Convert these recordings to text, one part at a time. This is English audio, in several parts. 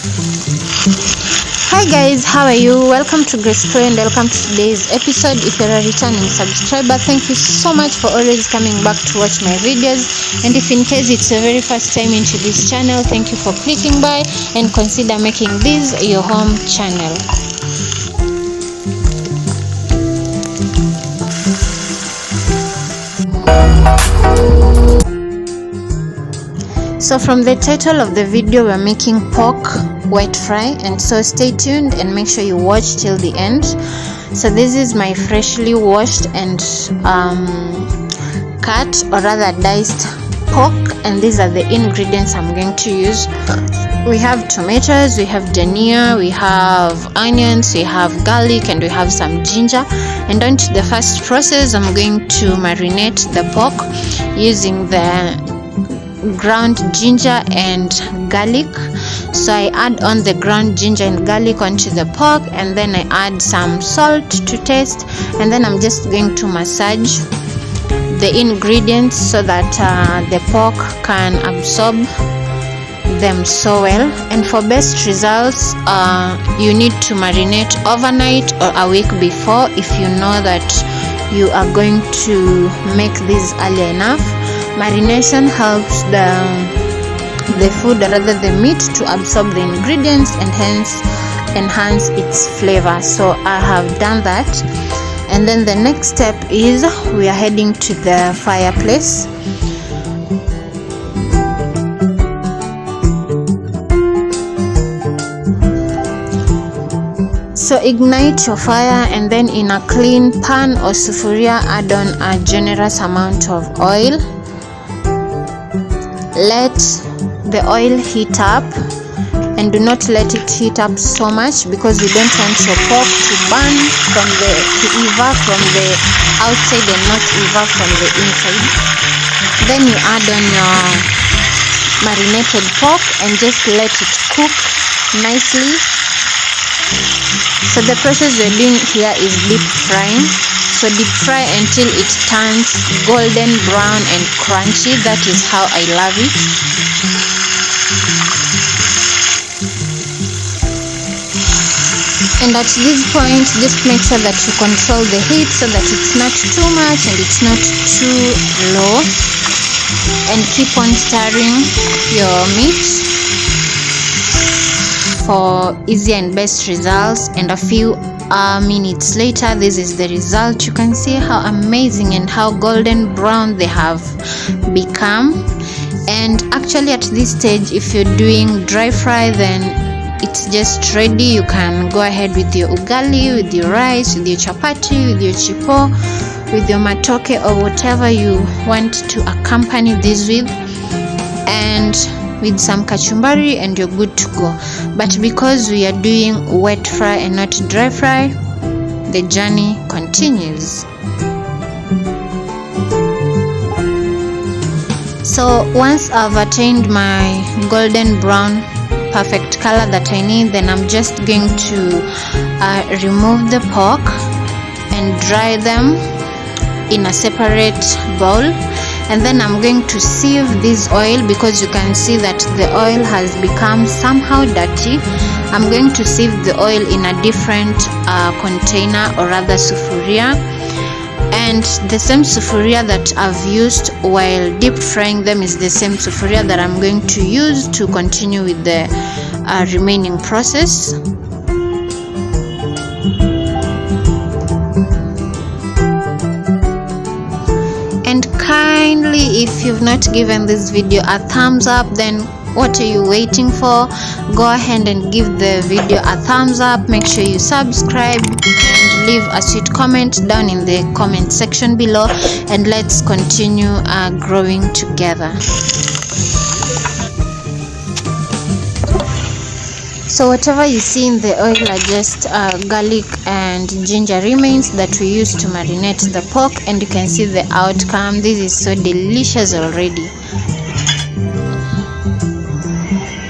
Hi guys, how are you? Welcome to Grace Pro and welcome to today's episode. If you're a returning subscriber, thank you so much for always coming back to watch my videos. And if in case it's your very first time into this channel, thank you for clicking by and consider making this your home channel. So from the title of the video, we're making pork wet fry, and so stay tuned and make sure you watch till the end. So this is my freshly washed and cut, or rather diced pork, and these are the ingredients I'm going to use. We have tomatoes, we have dania, we have onions, we have garlic, and we have some ginger. And on to the first process, I'm going to marinate the pork using the ground ginger and garlic. So I add on the ground ginger and garlic onto the pork, and then I add some salt to taste, and then I'm just going to massage the ingredients so that the pork can absorb them so well. And for best results, you need to marinate overnight or a week before if you know that you are going to make this early enough. Marination helps the food, or rather the meat, to absorb the ingredients and hence enhance its flavor. So I have done that, and then the next step is we are heading to the fireplace. So ignite your fire, and then in a clean pan or sufuria, add on a generous amount of oil. Let the oil heat up, and do not let it heat up so much, because we don't want your pork to burn to either from the outside and not either from the inside. Then you add on your marinated pork and just let it cook nicely. So the process we're doing here is deep frying. So deep fry until it turns golden brown and crunchy. That is how I love it. And at this point, just make sure that you control the heat so that it's not too much and it's not too low. And keep on stirring your meat for easy and best results. And a few minutes later, this is the result. You can see how amazing and how golden brown they have become. And actually at this stage, if you're doing dry fry, then it's just ready. You can go ahead with your ugali, with your rice, with your chapati, with your chipo, with your matoke, or whatever you want to accompany this with, and with some kachumbari, and you're good to go. But because we are doing wet fry and not dry fry, the journey continues. So once I've attained my golden brown perfect color that I need, then I'm just going to remove the pork and dry them in a separate bowl. And then I'm going to sieve this oil, because you can see that the oil has become somehow dirty. I'm going to sieve the oil in a different container, or rather sufuria. And the same sufuria that I've used while deep frying them is the same sufuria that I'm going to use to continue with the remaining process. And kindly, if you've not given this video a thumbs up, then what are you waiting for? Go ahead and give the video a thumbs up. Make sure you subscribe and leave a sweet comment down in the comment section below, and let's continue growing together. So whatever you see in the oil are just garlic and ginger remains that we used to marinate the pork, and you can see the outcome. This is so delicious already.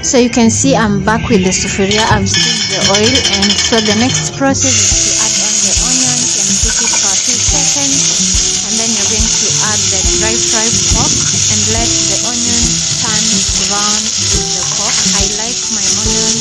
So you can see I'm back with the sufuria. I've sieved the oil, and so the next process is to add on the onions and cook it for a few seconds, and then you're going to add the dry fried pork and let the onions turn brown with the pork. I like my onions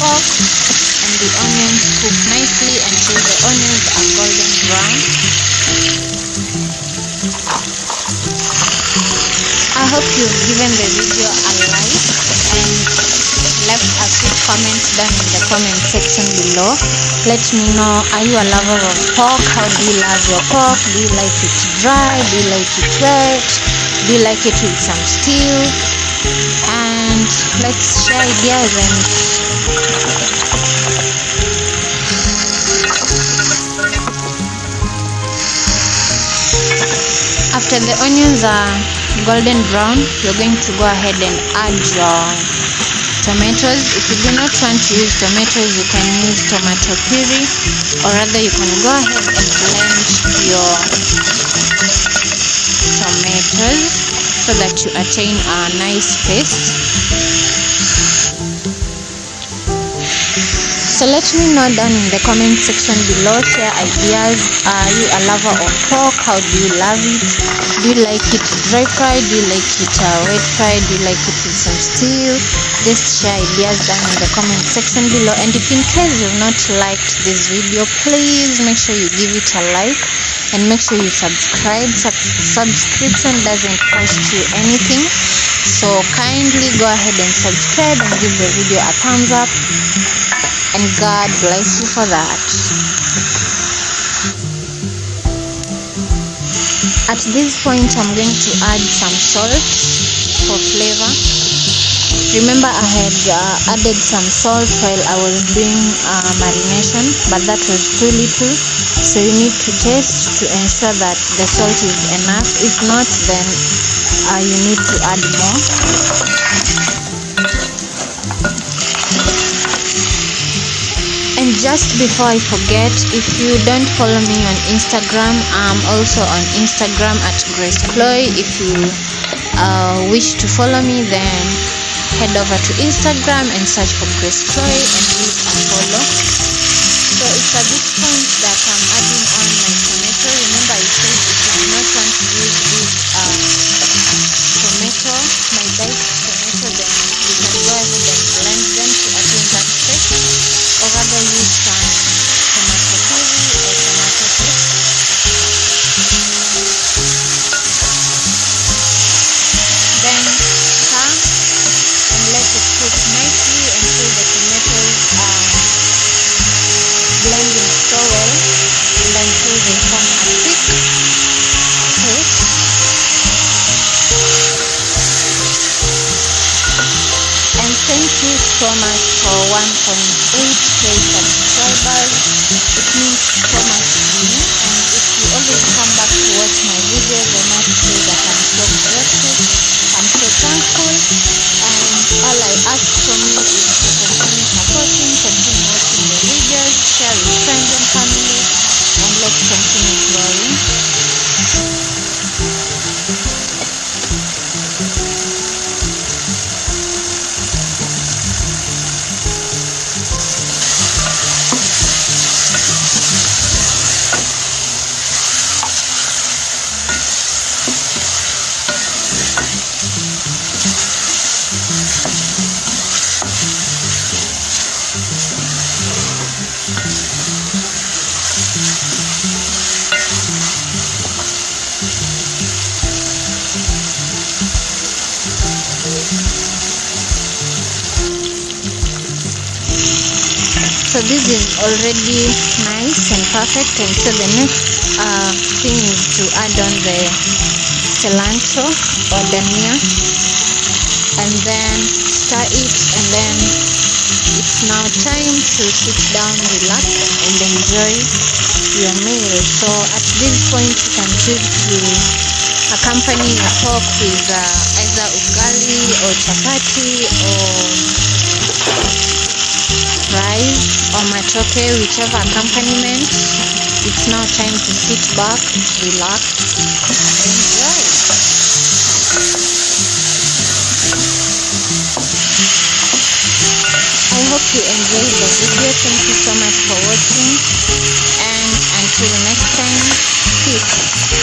pork, and the onions cook nicely until the onions are golden brown. I hope you've given the video a like and left a sweet comment down in the comment section below. Let me know, are you a lover of pork? How do you love your pork? Do you like it dry? Do you like it wet? Do you like it with some stew? And let's share ideas. And after the onions are golden brown, you're going to go ahead and add your tomatoes. If you do not want to use tomatoes, you can use tomato puree, or rather you can go ahead and blend your tomatoes so that you attain a nice paste. So let me know down in the comment section below, share ideas. Are you a lover of pork? How do you love it? Do you like it dry fried? Do you like it wet fried? Do you like it with some stew? Just share ideas down in the comment section below. And if in case you've not liked this video, please make sure you give it a like and make sure you subscribe. Subscription doesn't cost you anything, so kindly go ahead and subscribe and give the video a thumbs up, and God bless you for that. At this point, I'm going to add some salt for flavor. Remember, I had added some salt while I was doing marination, but that was too little, so you need to taste to ensure that the salt is enough. If not, then you need to add more. And just before I forget, if you don't follow me on Instagram, I'm also on Instagram at Grace Chloe. If you wish to follow me, then head over to Instagram and search for Grace Chloe and leave a follow. So it's at this point that I'm adding on my tomato. Remember, I said if you do not want to use this tomato, my diced tomato, then you can go ahead and blend them to attain that taste, or rather use some tomato puree or tomato paste. Then stir and let it cook nicely until the tomatoes are blending so well and until they form a thick paste. And thank you so much for 1.8k subscribers. It means so much to me, and if you always come back to watch my videos, I must say that I'm so grateful, I'm so thankful, and all I ask from you is to continue supporting, continue watching the videos, share with friends and family, and let's continue growing. So this is already nice and perfect, and so the next thing is to add on the cilantro or dania, and then stir it, and then it's now time to sit down, relax, and enjoy your meal. So at this point, you can choose to accompany your pork with either ugali or chapati or rice or matoke, whichever accompaniment. It's now time to sit back, relax, and enjoy. I hope you enjoyed the video. Thank you so much for watching, and until next time, peace.